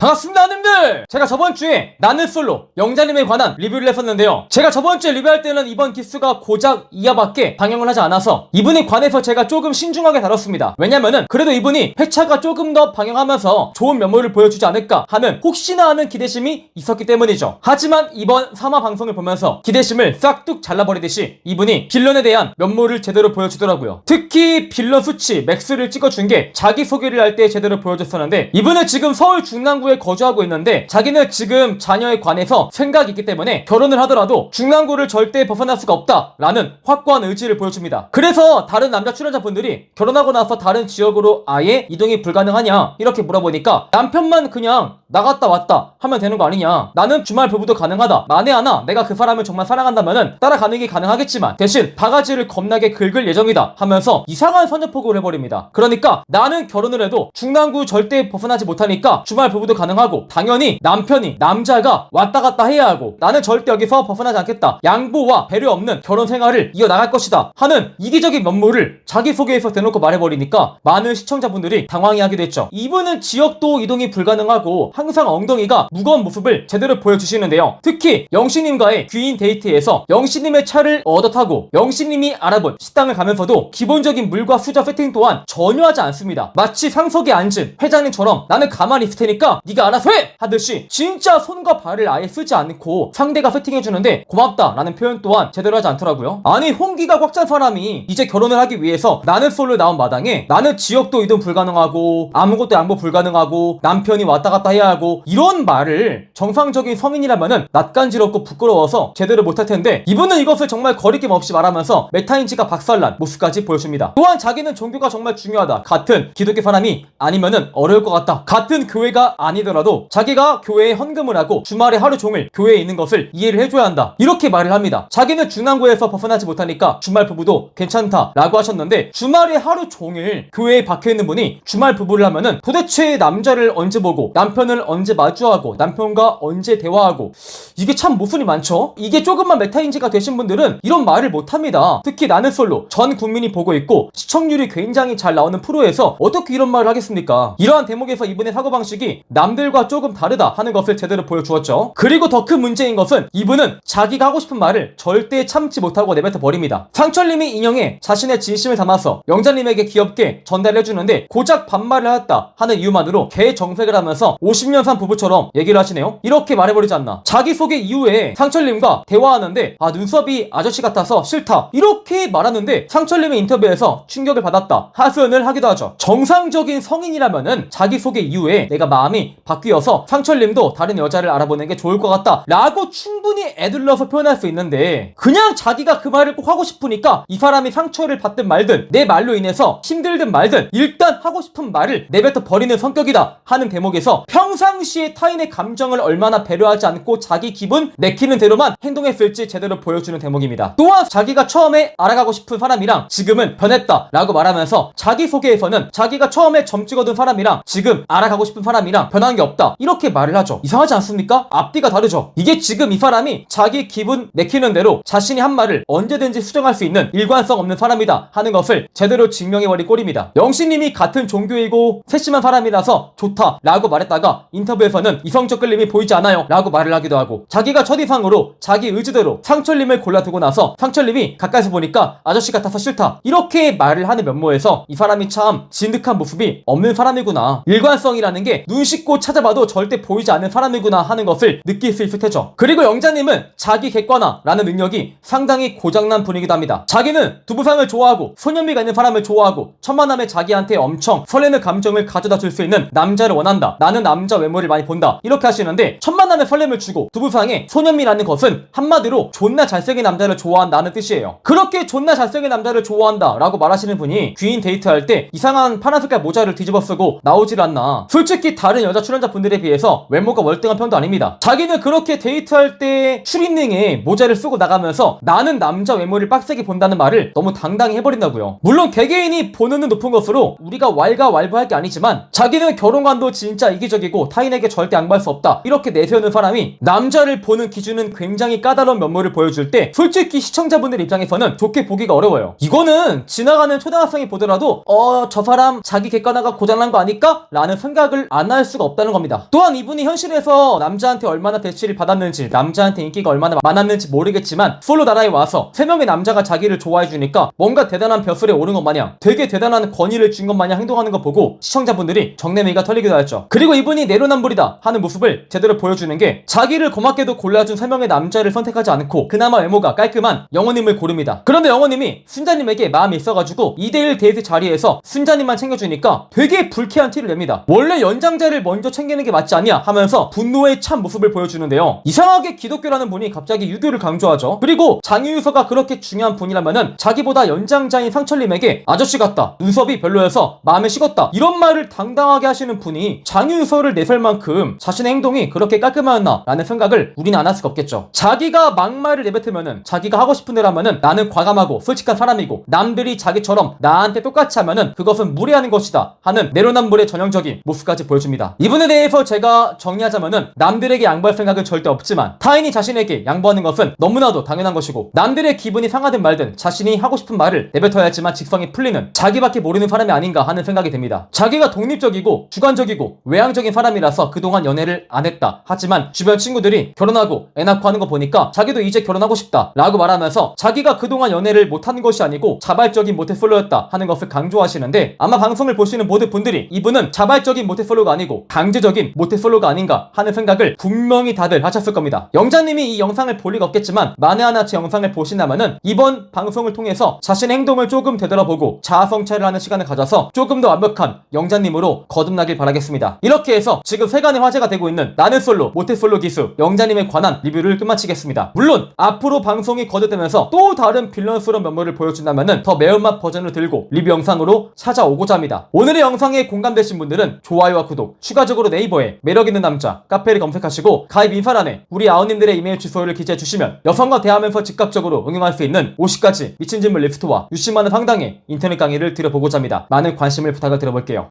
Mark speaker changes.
Speaker 1: 반갑습니다, 님들! 제가 저번주에 나는 솔로 영자님에 관한 리뷰를 했었는데요. 제가 저번주에 리뷰할 때는 이번 기수가 고작 2화밖에 방영을 하지 않아서 이분에 관해서 제가 조금 신중하게 다뤘습니다. 왜냐면은 그래도 이분이 회차가 조금 더 방영하면서 좋은 면모를 보여주지 않을까 하는 혹시나 하는 기대심이 있었기 때문이죠. 하지만 이번 3화 방송을 보면서 기대심을 싹둑 잘라버리듯이 이분이 빌런에 대한 면모를 제대로 보여주더라고요. 특히 빌런 수치 맥스를 찍어준 게 자기소개를 할 때 제대로 보여줬었는데, 이분은 지금 서울 중랑구에 거주하고 있는데 자기는 지금 자녀에 관해서 생각이 있기 때문에 결혼을 하더라도 중랑구를 절대 벗어날 수가 없다 라는 확고한 의지를 보여줍니다. 그래서 다른 남자 출연자분들이 결혼하고 나서 다른 지역으로 아예 이동이 불가능하냐 이렇게 물어보니까, 남편만 그냥 나갔다 왔다 하면 되는 거 아니냐, 나는 주말 부부도 가능하다, 만에 하나 내가 그 사람을 정말 사랑한다면은 따라가는 게 가능하겠지만 대신 바가지를 겁나게 긁을 예정이다 하면서 이상한 선전포고를 해버립니다. 그러니까 나는 결혼을 해도 중랑구 절대 벗어나지 못하니까 주말 부부도 가능하고, 당연히 남편이 남자가 왔다 갔다 해야 하고, 나는 절대 여기서 벗어나지 않겠다, 양보와 배려 없는 결혼 생활을 이어나갈 것이다 하는 이기적인 면모를 자기소개에서 대놓고 말해버리니까 많은 시청자분들이 당황해하기도 했죠. 이분은 지역도 이동이 불가능하고 항상 엉덩이가 무거운 모습을 제대로 보여주시는데요. 특히 영신님과의 귀인 데이트에서 영신님의 차를 얻어 타고 영신님이 알아본 식당을 가면서도 기본적인 물과 수저 세팅 또한 전혀 하지 않습니다. 마치 상석에 앉은 회장님처럼 나는 가만히 있을 테니까 네가 알아서 해! 하듯이 진짜 손과 발을 아예 쓰지 않고 상대가 세팅해주는데 고맙다 라는 표현 또한 제대로 하지 않더라고요. 아니, 홍기가 꽉 찬 사람이 이제 결혼을 하기 위해서 나는 솔로 나온 마당에 나는 지역도 이동 불가능하고 아무것도 양보 불가능하고 남편이 왔다 갔다 해야 하고, 이런 말을 정상적인 성인이라면은 낯간지럽고 부끄러워서 제대로 못할 텐데, 이분은 이것을 정말 거리낌 없이 말하면서 메타인지가 박살난 모습까지 보여줍니다. 또한 자기는 종교가 정말 중요하다, 같은 기독교 사람이 아니면은 어려울 것 같다, 같은 교회가 아니더라도 자기가 교회에 헌금을 하고 주말에 하루 종일 교회에 있는 것을 이해를 해줘야 한다 이렇게 말을 합니다. 자기는 중랑구에서 벗어나지 못하니까 주말 부부도 괜찮다 라고 하셨는데, 주말에 하루 종일 교회에 박혀있는 분이 주말 부부를 하면은 도대체 남자를 언제 보고 남편을 언제 마주하고 남편과 언제 대화하고, 이게 참 모순이 많죠. 이게 조금만 메타인지가 되신 분들은 이런 말을 못합니다. 특히 나는 솔로 전 국민이 보고 있고 시청률이 굉장히 잘 나오는 프로에서 어떻게 이런 말을 하겠습니까? 이러한 대목에서 이분의 사고방식이 남들과 조금 다르다 하는 것을 제대로 보여주었죠. 그리고 더 큰 문제인 것은 이분은 자기가 하고 싶은 말을 절대 참지 못하고 내뱉어 버립니다. 상철님이 인형에 자신의 진심을 담아서 영자님에게 귀엽게 전달해주는데 고작 반말을 하였다 하는 이유만으로 개정색을 하면서 50년 산 부부처럼 얘기를 하시네요. 이렇게 말해버리지 않나. 자기소개 이후에 상철님과 대화하는데 눈썹이 아저씨 같아서 싫다 이렇게 말하는데, 상철님의 인터뷰에서 충격을 받았다 하소연을 하기도 하죠. 정상적인 성인이라면은 자기소개 이후에 내가 마음이 바뀌어서 상철님도 다른 여자를 알아보는 게 좋을 것 같다 라고 충분히 애둘러서 표현할 수 있는데, 그냥 자기가 그 말을 꼭 하고 싶으니까 이 사람이 상처를 받든 말든 내 말로 인해서 힘들든 말든 일단 하고 싶은 말을 내뱉어 버리는 성격이다 하는 대목에서 평상시에 타인의 감정을 얼마나 배려하지 않고 자기 기분 내키는 대로만 행동했을지 제대로 보여주는 대목입니다. 또한 자기가 처음에 알아가고 싶은 사람이랑 지금은 변했다 라고 말하면서 자기소개에서는 자기가 처음에 점 찍어둔 사람이랑 지금 알아가고 싶은 사람이랑 변한 게 없다 이렇게 말을 하죠. 이상하지 않습니까? 앞뒤가 다르죠. 이게 지금 이 사람이 자기 기분 내키는 대로 자신이 한 말을 언제든지 수정할 수 있는 일관성 없는 사람이다 하는 것을 제대로 증명해버린 꼴입니다. 영신님이 같은 종교이고 세심한 사람이라서 좋다 라고 말했다가 인터뷰에서는 이성적 끌림이 보이지 않아요 라고 말을 하기도 하고, 자기가 첫인상으로 자기 의지대로 상철님을 골라두고 나서 상철님이 가까이서 보니까 아저씨 같아서 싫다 이렇게 말을 하는 면모에서 이 사람이 참 진득한 모습이 없는 사람이구나, 일관성이라는 게 눈 씻고 찾아봐도 절대 보이지 않는 사람이구나 하는 것을 느낄 수 있을 테죠. 그리고 영자님은 자기 객관화라는 능력이 상당히 고장난 분이기도 합니다. 자기는 두부상을 좋아하고 소년미가 있는 사람을 좋아하고 천만남에 자기한테 엄청 설레는 감정을 가져다 줄 수 있는 남자를 원한다, 나는 남자 외모를 많이 본다 이렇게 하시는데, 천만남의 설렘을 주고 두부상에 소년미라는 것은 한마디로 존나 잘생긴 남자를 좋아한다는 뜻이에요. 그렇게 존나 잘생긴 남자를 좋아한다 라고 말하시는 분이 귀인 데이트할 때 이상한 파란 색깔 모자를 뒤집어 쓰고 나오질 않나. 솔직히 다른 여자 출연자분들에 비해서 외모가 월등한 편도 아닙니다. 자기는 그렇게 데이트할 때 추리닝에 모자를 쓰고 나가면서 나는 남자 외모를 빡세게 본다는 말을 너무 당당히 해버린다고요. 물론 개개인이 본능은 높은 것으로 우리가 왈가왈부할 게 아니지만, 자기는 결혼관도 진짜 이기적이고 타인에게 절대 양보할 수 없다 이렇게 내세우는 사람이 남자를 보는 기준은 굉장히 까다로운 면모를 보여줄 때 솔직히 시청자분들 입장에서는 좋게 보기가 어려워요. 이거는 지나가는 초등학생이 보더라도 저 사람 자기 객관화가 고장난 거 아닐까? 라는 생각을 안 할 수가 없다는 겁니다. 또한 이분이 현실에서 남자한테 얼마나 대시를 받았는지, 남자한테 인기가 얼마나 많았는지 모르겠지만 솔로 나라에 와서 3명의 남자가 자기를 좋아해주니까 뭔가 대단한 벼슬에 오른 것 마냥, 되게 대단한 권위를 준 것 마냥 행동하는 거 보고 시청자분들이 정내미가 털리기도 하였죠. 그리고 이분이 내로남불이다 하는 모습을 제대로 보여주는 게, 자기를 고맙게도 골라준 3명의 남자를 선택하지 않고 그나마 외모가 깔끔한 영호님을 고릅니다. 그런데 영호님이 순자님에게 마음이 있어가지고 2대1 데이트 자리에서 순자님만 챙겨주니까 되게 불쾌한 티를 냅니다. 원래 연장자를 먼저 챙기는 게 맞지 않냐 하면서 분노에 찬 모습을 보여주는데요. 이상하게 기독교라는 분이 갑자기 유교를 강조하죠. 그리고 장유유서가 그렇게 중요한 분이라면은 자기보다 연장자인 상철님에게 아저씨 같다, 눈썹이 별로여서 마음에 식었다, 이런 말을 당당하게 하시는 분이 장유유서를 내설 만큼 자신의 행동이 그렇게 깔끔하였나 라는 생각을 우리는 안 할 수가 없겠죠. 자기가 막말을 내뱉으면은, 자기가 하고 싶은 대로 하면은 나는 과감하고 솔직한 사람이고, 남들이 자기처럼 나한테 똑같이 하면은 그것은 무례하는 것이다 하는 내로남불의 전형적인 모습까지 보여줍니다. 이분에 대해서 제가 정리하자면은, 남들에게 양보할 생각은 절대 없지만 타인이 자신에게 양보하는 것은 너무나도 당연한 것이고, 남들의 기분이 상하든 말든 자신이 하고 싶은 말을 내뱉어야지만 직성이 풀리는, 자기밖에 모르는 사람이 아닌가 하는 생각이 듭니다. 자기가 독립적이고 주관적이고 외향적인 사람이라서 그동안 연애를 안 했다, 하지만 주변 친구들이 결혼하고 애 낳고 하는 거 보니까 자기도 이제 결혼하고 싶다 라고 말하면서 자기가 그동안 연애를 못한 것이 아니고 자발적인 모태솔로였다 하는 것을 강조하시는데, 아마 방송을 보시는 모든 분들이 이분은 자발적인 모태솔로가 아니고 강제적인 모태솔로가 아닌가 하는 생각을 분명히 다들 하셨을 겁니다. 영자님이 이 영상을 볼 리가 없겠지만 만에 하나 제 영상을 보신다면은 이번 방송을 통해서 자신의 행동을 조금 되돌아보고 자아성찰을 하는 시간을 가져서 조금 더 완벽한 영자님으로 거듭나길 바라겠습니다. 이렇게 해서 지금 세간의 화제가 되고 있는 나는 솔로 모태솔로 기수 영자님에 관한 리뷰를 끝마치겠습니다. 물론 앞으로 방송이 거듭되면서 또 다른 빌런스러운 면모를 보여준다면은 더 매운맛 버전을 들고 리뷰 영상으로 찾아오고자 합니다. 오늘의 영상에 공감되신 분들은 좋아요와 구독, 추가적으로 네이버에 매력있는 남자 카페를 검색하시고 가입 인사란에 우리 아우님들의 이메일 주소를 기재해 주시면 여성과 대하면서 즉각적으로 응용할 수 있는 50가지 미친 질문 리스트와 60만원 상당의 인터넷 강의를 드려보고자 합니다. 많은 관심을 부탁을 드려볼게요.